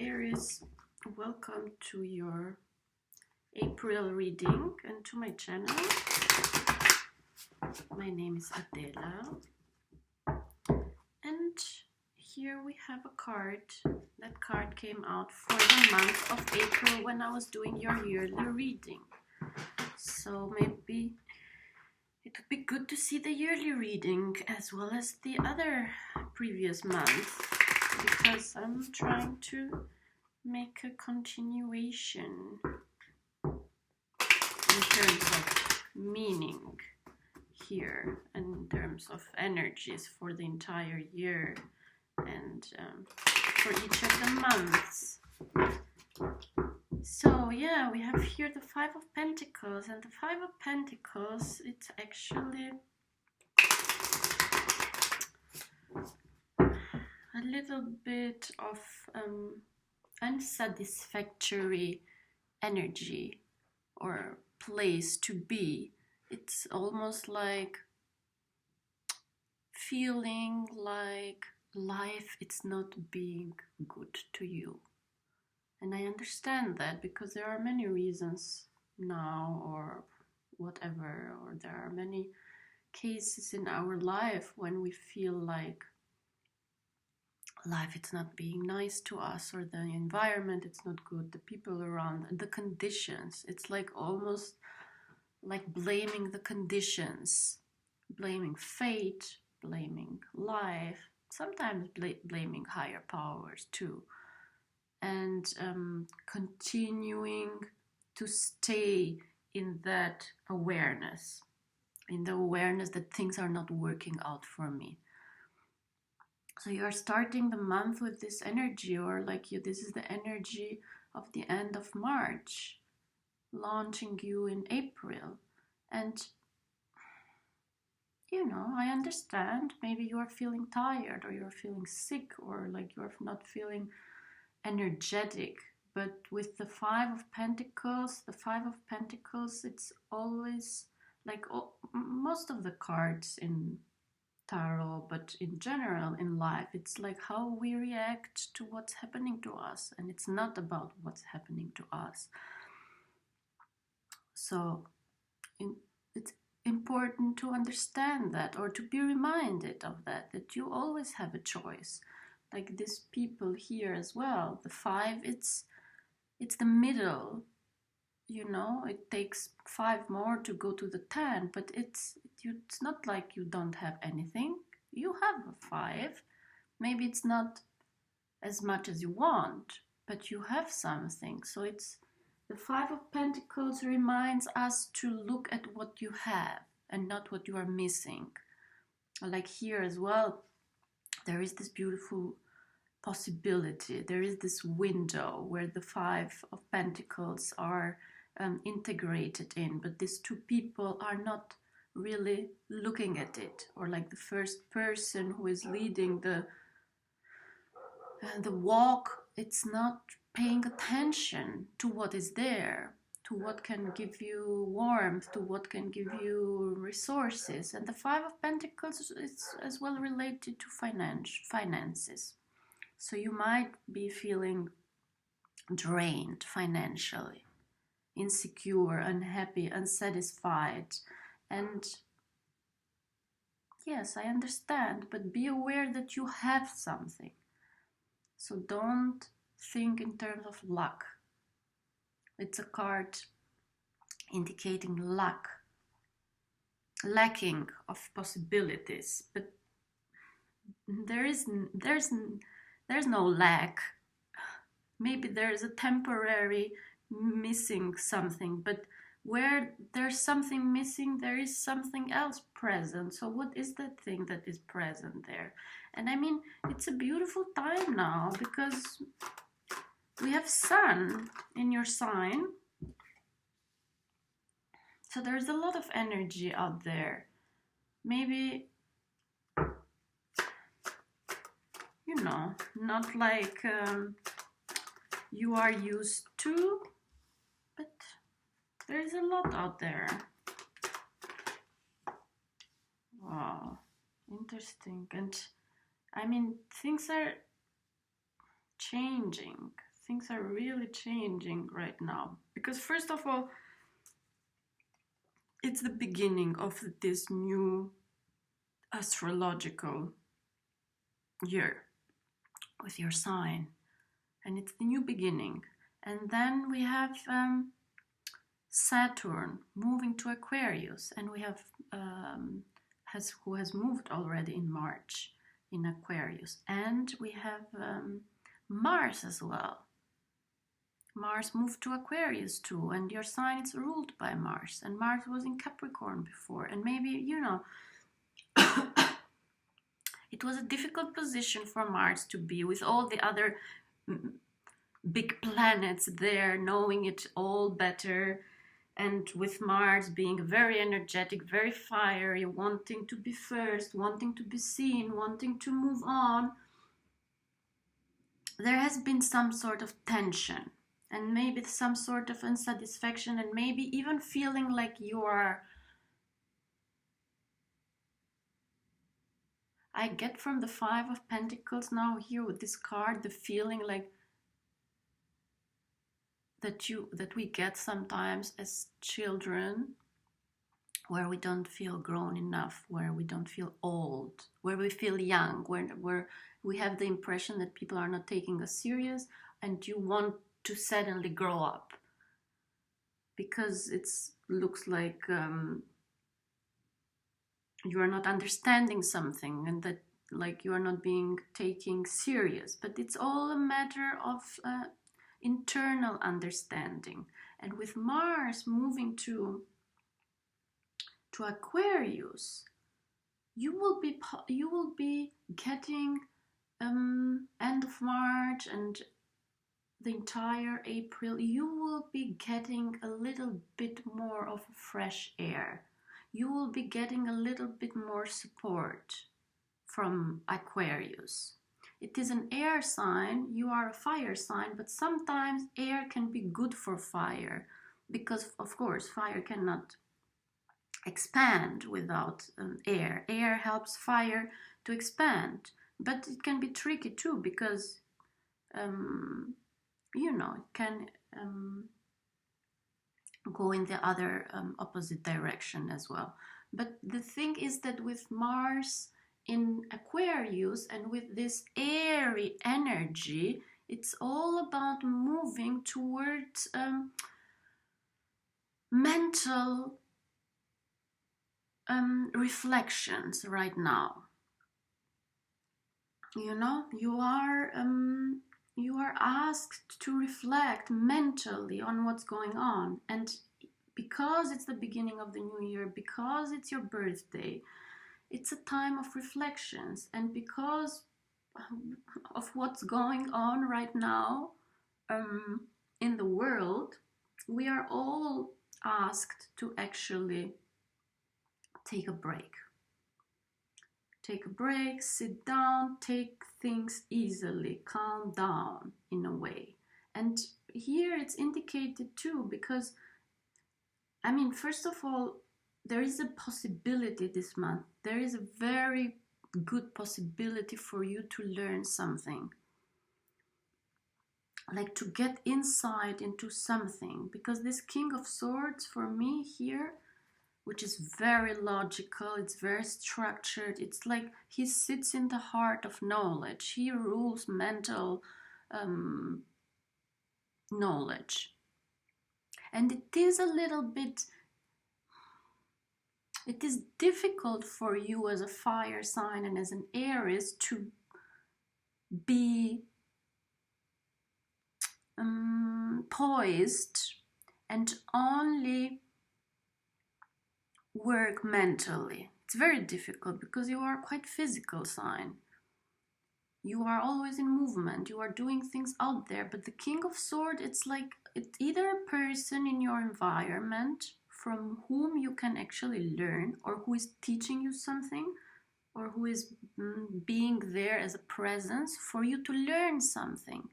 Aries, welcome to your April reading and to my channel. My name is Adela, and here we have a card. That card came out for the month of April when I was doing your yearly reading. So maybe it would be good to see the yearly reading as well as the other previous month, because I'm trying to make a continuation in terms of meaning here and in terms of energies for the entire year and for each of the months. So yeah, we have here the Five of Pentacles, and the Five of Pentacles, it's actually a little bit of unsatisfactory energy or place to be. It's almost like feeling like life it's not being good to you. And I understand that, because there are many reasons now or whatever, or there are many cases in our life when we feel like life it's not being nice to us, or the environment it's not good, the people around, the conditions. It's like almost like blaming the conditions, blaming fate, blaming life, sometimes blaming higher powers too, and continuing to stay in that awareness, in the awareness that things are not working out for me. So you are starting the month with this energy, or like this is the energy of the end of March, launching you in April. And you know, I understand, maybe you are feeling tired, or you're feeling sick, or like you're not feeling energetic. But with the Five of Pentacles, it's always like most of the cards in tarot, but in general in life, it's like how we react to what's happening to us, and it's not about what's happening to us. So it's important to understand that, or to be reminded of that you always have a choice. Like these people here as well, the Five, it's the middle, you know. It takes 5 more to go to the 10, but it's not like you don't have anything. You have a 5. Maybe it's not as much as you want, but you have something. So it's the Five of Pentacles reminds us to look at what you have and not what you are missing. Like here as well, there is this beautiful possibility. There is this window where the Five of Pentacles are integrated in, but these two people are not really looking at it, or like the first person who is leading the walk, it's not paying attention to what is there, to what can give you warmth, to what can give you resources. And the Five of Pentacles is as well related to finances. So you might be feeling drained financially, insecure, unhappy, unsatisfied. And yes, I understand, but be aware that you have something. So don't think in terms of luck. It's a card indicating luck, lacking of possibilities, but there's no lack. Maybe there's a temporary missing something, but where there's something missing, there is something else present. So what is that thing that is present there? And I mean, it's a beautiful time now, because we have Sun in your sign. So there's a lot of energy out there. Maybe, you know, not like you are used to, but there's a lot out there. Wow, interesting. And I mean, things are changing. things are really changing right now. Because first of all, it's the beginning of this new astrological year with your sign. And it's the new beginning. And then we have Saturn moving to Aquarius. And we have who has moved already in March in Aquarius. And we have Mars as well. Mars moved to Aquarius too, and your sign is ruled by Mars. And Mars was in Capricorn before. And maybe, you know, it was a difficult position for Mars to be with all the other big planets there, knowing it all better. And with Mars being very energetic, very fiery, wanting to be first, wanting to be seen, wanting to move on, there has been some sort of tension. And maybe some sort of unsatisfaction, and maybe even feeling like you are... I get from the Five of Pentacles now here with this card the feeling like that we get sometimes as children, where we don't feel grown enough, where we don't feel old, where we feel young, where we have the impression that people are not taking us serious, and you want to suddenly grow up because it looks like you are not understanding something, and that like you are not being taken serious. But it's all a matter of internal understanding. And with Mars moving to Aquarius, you will be getting end of March and the entire April, you will be getting a little bit more of fresh air. You will be getting a little bit more support from Aquarius. It is an air sign, you are a fire sign, but sometimes air can be good for fire, because of course fire cannot expand without air. Air helps fire to expand, but it can be tricky too, because you know, it can go in the other opposite direction as well. But the thing is that with Mars in Aquarius and with this airy energy, it's all about moving towards mental reflections right now. You know, you are asked to reflect mentally on what's going on. And because it's the beginning of the new year, because it's your birthday, it's a time of reflections. And because of what's going on right now in the world, we are all asked to actually take a break. Take a break, sit down, take things easily, calm down in a way. And here it's indicated too, because, I mean, first of all, there is a possibility this month. There is a very good possibility for you to learn something. Like to get insight into something. Because this King of Swords for me here, which is very logical, it's very structured, it's like he sits in the heart of knowledge. He rules mental knowledge. And it is a little bit, it is difficult for you as a fire sign and as an Aries to be poised and only work mentally. It's very difficult because you are quite physical sign. You are always in movement, you are doing things out there. But the King of Swords, it's like it's either a person in your environment from whom you can actually learn, or who is teaching you something, or who is being there as a presence for you to learn something.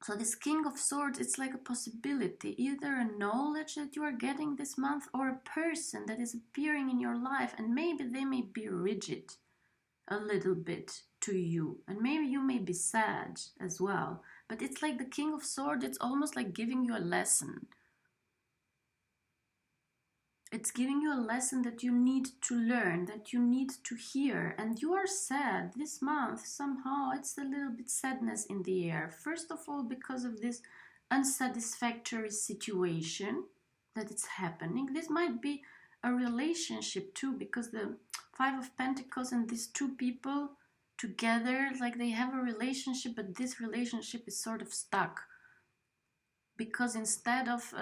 So this King of Swords, it's like a possibility, either a knowledge that you are getting this month, or a person that is appearing in your life, and maybe they may be rigid. a little bit to you, and maybe you may be sad as well, but it's like the King of Swords, it's almost like giving you a lesson. It's giving you a lesson that you need to learn, that you need to hear, and you are sad this month. Somehow it's a little bit sadness in the air. First of all, because of this unsatisfactory situation that it's happening. This might be a relationship too, because the Five of Pentacles and these two people together, like they have a relationship, but this relationship is sort of stuck, because instead of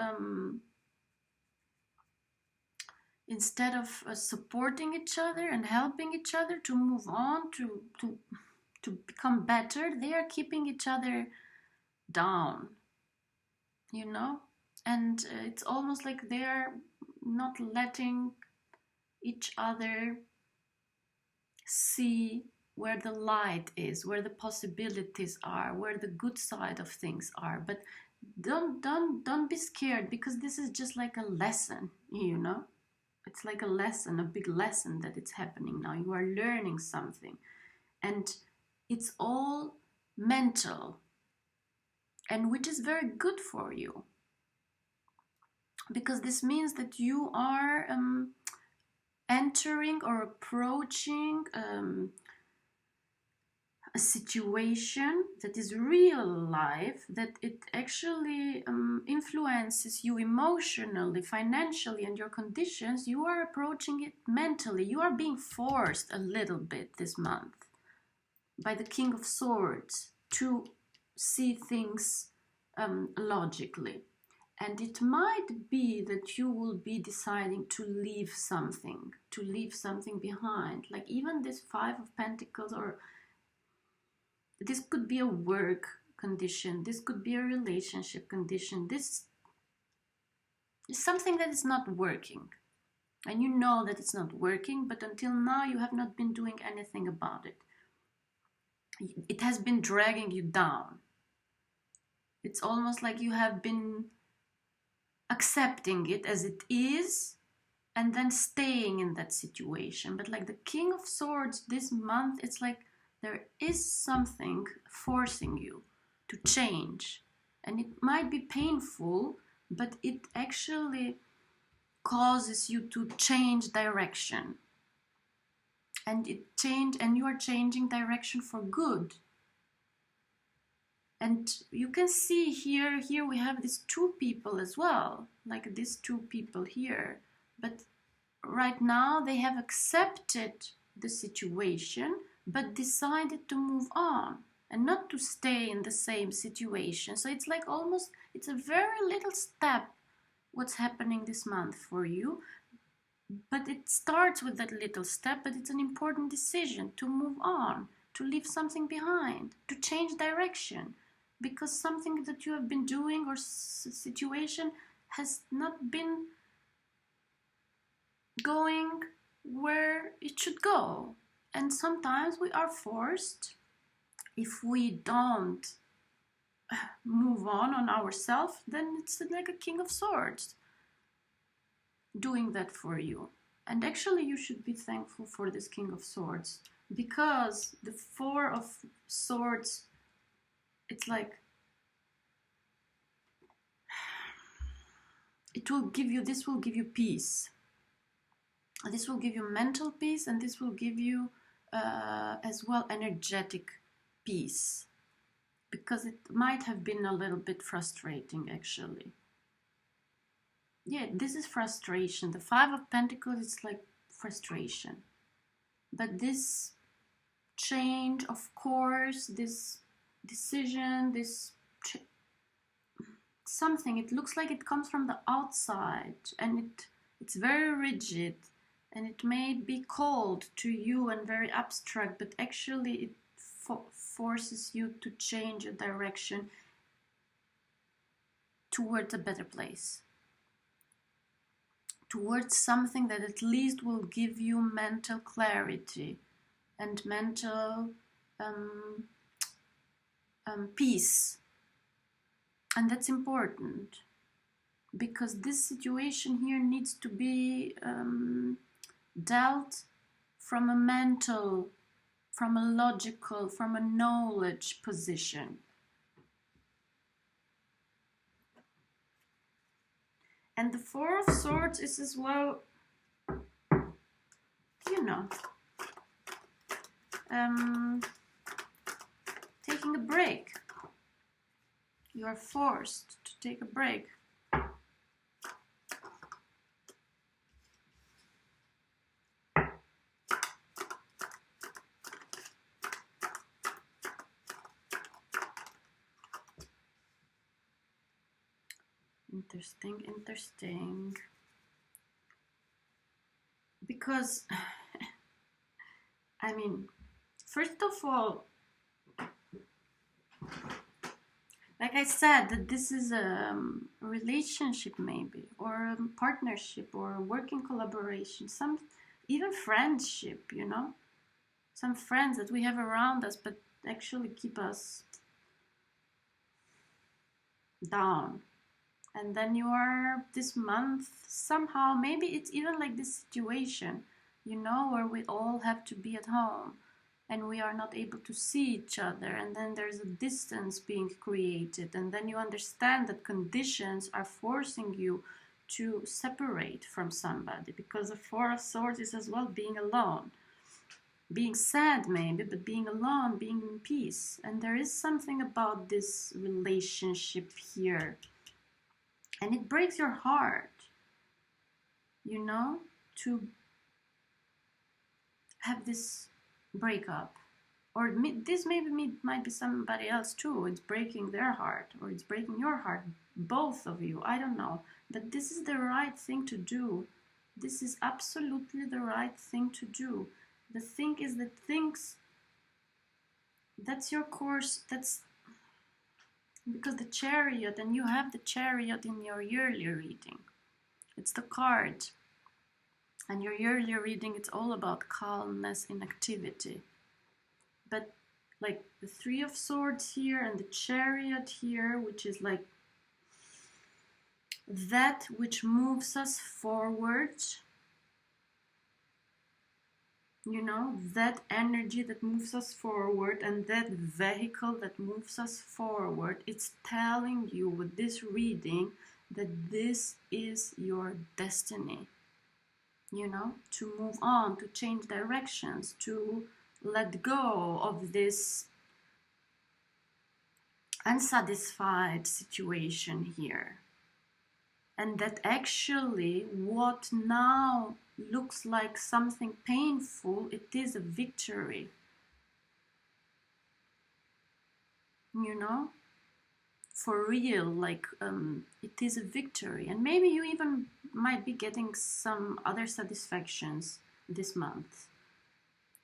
supporting each other and helping each other to move on, to become better, they are keeping each other down, you know. And it's almost like they are not letting each other see where the light is, where the possibilities are, where the good side of things are. But don't be scared, because this is just like a lesson, you know. It's like a lesson, a big lesson that it's happening now. You are learning something, and it's all mental, and which is very good for you, because this means that you are entering or approaching a situation that is real life, that it actually influences you emotionally, financially, and your conditions. You are approaching it mentally. You are being forced a little bit this month by the King of Swords to see things logically. And it might be that you will be deciding to leave something behind. Like even this Five of Pentacles, or this could be a work condition, this could be a relationship condition. This is something that is not working. And you know that it's not working, but until now you have not been doing anything about it. It has been dragging you down. It's almost like you have been accepting it as it is and then staying in that situation. But like the King of Swords this month, it's like there is something forcing you to change, and it might be painful, but it actually causes you to change direction, and you are changing direction for good. And you can see here we have these two people as well, like these two people here, but right now they have accepted the situation but decided to move on and not to stay in the same situation. So it's like almost, it's a very little step what's happening this month for you, but it starts with that little step, but it's an important decision to move on, to leave something behind, to change direction, because something that you have been doing or situation has not been going where it should go. And sometimes we are forced, if we don't move on ourselves, then it's like a King of Swords doing that for you. And actually you should be thankful for this King of Swords, because the Four of Swords, it's like this will give you peace. This will give you mental peace, and this will give you as well energetic peace, because it might have been a little bit frustrating actually. Yeah, this is frustration. The Five of Pentacles is like frustration, but this change of course, this decision, this something, it looks like it comes from the outside, and it's very rigid, and it may be cold to you and very abstract, but actually it forces you to change a direction towards a better place, towards something that at least will give you mental clarity and mental peace. And that's important, because this situation here needs to be dealt from a mental from a logical, from a knowledge position. And the Four of Swords is as well, you know, taking a break. You are forced to take a break. Interesting, interesting. Because, I mean, first of all, like I said, that this is a relationship maybe, or a partnership, or a working collaboration, some even friendship, you know, some friends that we have around us but actually keep us down. And then you are this month somehow, maybe it's even like this situation, you know, where we all have to be at home and we are not able to see each other, and then there's a distance being created, and then you understand that conditions are forcing you to separate from somebody, because the Four of Swords is as well being alone, being sad maybe, but being alone, being in peace. And there is something about this relationship here, and it breaks your heart, you know, to have this breakup. Or this maybe might be somebody else too. It's breaking their heart, or it's breaking your heart. Both of you, I don't know. But this is the right thing to do. This is absolutely the right thing to do. The thing is that that's your course, that's because the Chariot, and you have the Chariot in your yearly reading. It's the card. And your yearly reading, it's all about calmness in activity. But like the Three of Swords here and the Chariot here, which is like that which moves us forward, you know, that energy that moves us forward, and that vehicle that moves us forward, it's telling you with this reading that this is your destiny, you know, to move on, to change directions, to let go of this unsatisfied situation here. And that actually what now looks like something painful, it is a victory. You know? For real, like it is a victory. And maybe you even might be getting some other satisfactions this month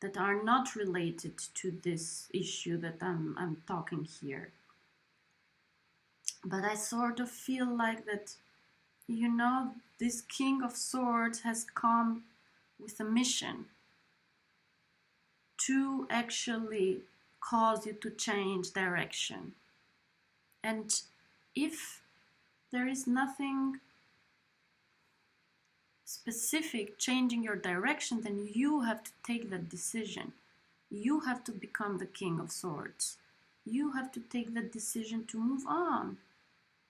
that are not related to this issue that I'm talking here. But I sort of feel like that, you know, this King of Swords has come with a mission to actually cause you to change direction. And if there is nothing specific changing your direction, then you have to take that decision. You have to become the King of Swords. You have to take that decision to move on,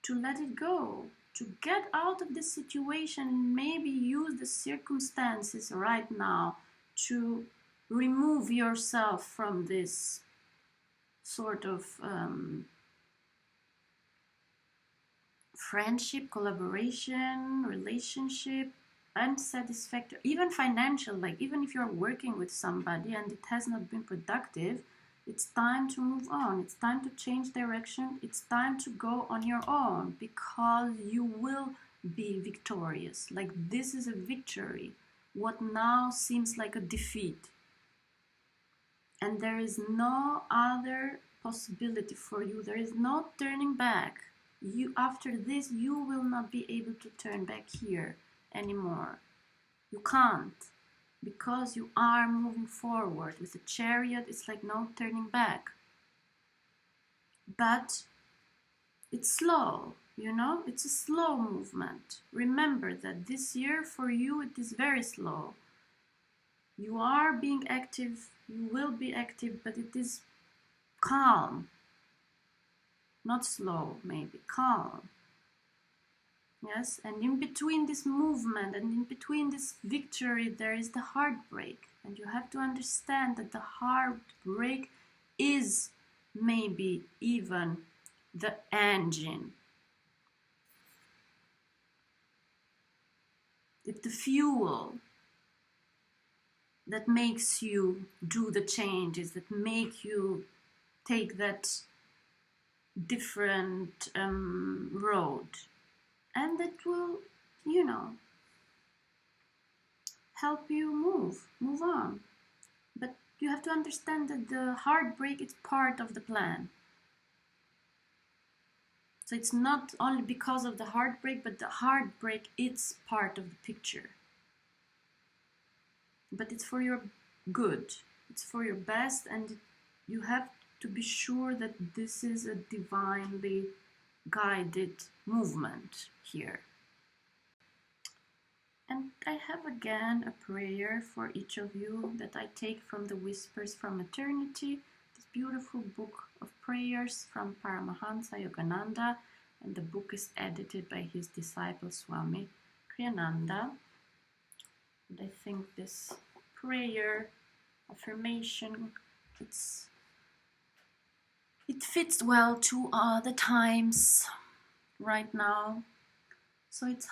to let it go, to get out of this situation, and maybe use the circumstances right now to remove yourself from this sort of friendship, collaboration, relationship, unsatisfactory, even financial, like even if you're working with somebody and it has not been productive, it's time to move on. It's time to change direction. It's time to go on your own, because you will be victorious. Like this is a victory. What now seems like a defeat. And there is no other possibility for you. There is no turning back. After this, you will not be able to turn back here anymore. You can't. Because you are moving forward. With the Chariot, it's like no turning back. But it's slow, you know? It's a slow movement. Remember that this year for you, it is very slow. You are being active, you will be active, but it is calm. Not slow, maybe, calm. Yes, and in between this movement and in between this victory, there is the heartbreak. And you have to understand that the heartbreak is maybe even the engine. It's the fuel that makes you do the changes, that make you take that different road. And that will, you know, help you move on. But you have to understand that the heartbreak is part of the plan. So it's not only because of the heartbreak, but the heartbreak is part of the picture. But it's for your good, it's for your best, and you have to be sure that this is a divinely guided movement here. And I have again a prayer for each of you that I take from the Whispers from Eternity, this beautiful book of prayers from Paramhansa Yogananda, and the book is edited by his disciple Swami Kriyananda. And I think this prayer, affirmation, it fits well to the times right now. So it's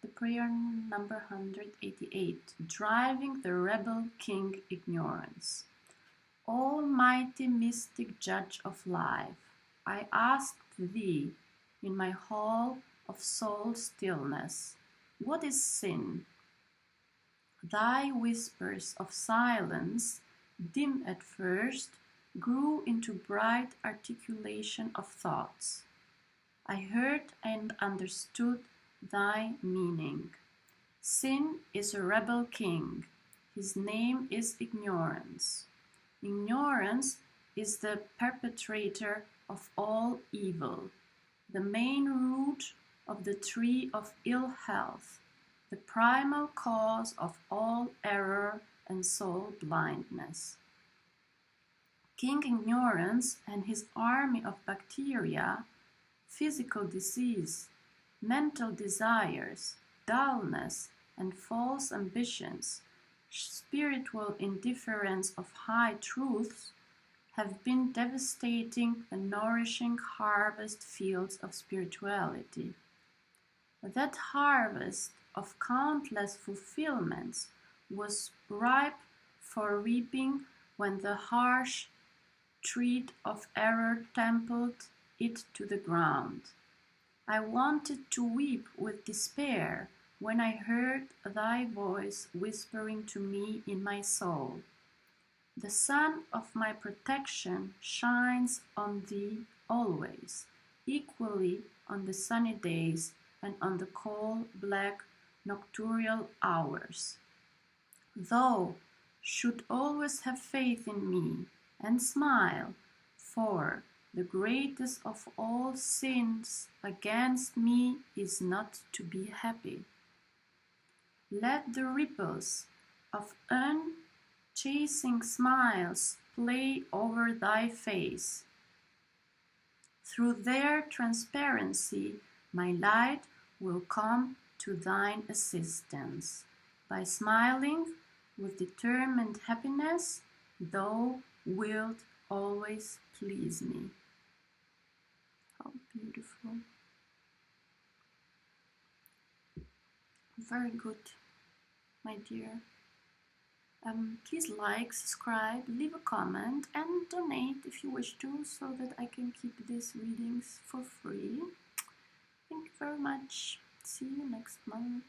the prayer number 188, driving the rebel king ignorance. Almighty mystic judge of life, I asked thee in my hall of soul-stillness, what is sin? Thy whispers of silence, dim at first, grew into bright articulation of thoughts. I heard and understood thy meaning. Sin is a rebel king. His name is ignorance. Ignorance is the perpetrator of all evil, the main root of the tree of ill health, the primal cause of all error and soul-blindness. King Ignorance and his army of bacteria, physical disease, mental desires, dullness, and false ambitions, spiritual indifference of high truths, have been devastating the nourishing harvest fields of spirituality. That harvest of countless fulfillments was ripe for reaping when the harsh tread of error trampled it to the ground. I wanted to weep with despair when I heard thy voice whispering to me in my soul. The sun of my protection shines on thee always, equally on the sunny days and on the coal black nocturnal hours. Thou should always have faith in me and smile, for the greatest of all sins against me is not to be happy. Let the ripples of unceasing smiles play over thy face. Through their transparency, my light will come to thine assistance. By smiling with determined happiness, thou wilt always please me. How beautiful. Very good, my dear. Please like, subscribe, leave a comment, and donate if you wish to, so that I can keep these readings for free. Thank you very much. See you next month.